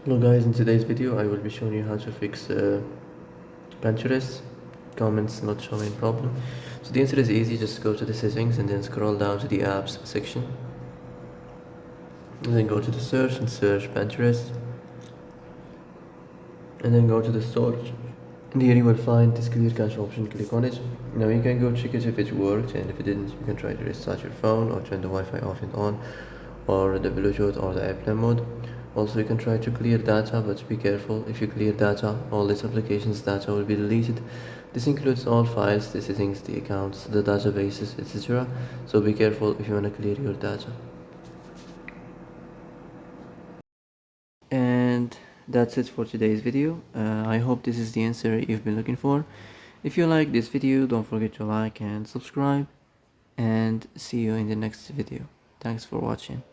Hello guys, in today's video I will be showing you how to fix Pinterest comments not showing problem. So the answer is easy, just go to the settings and then scroll down to the apps section. And then go to the search and search Pinterest. And then go to the search. And here you will find this clear cache option, click on it. Now you can go check it if it worked, and if it didn't you can try to restart your phone or turn the Wi-Fi off and on, or the Bluetooth or the airplane mode. Also you can try to clear data, but be careful. If you clear data, all this application's data will be deleted. This includes all files, the settings, the accounts, the databases, etc. So be careful if you want to clear your data. And that's it for today's video. I hope this is the answer you've been looking for. If you like this video, don't forget to like and subscribe, and see you in the next video. Thanks for watching.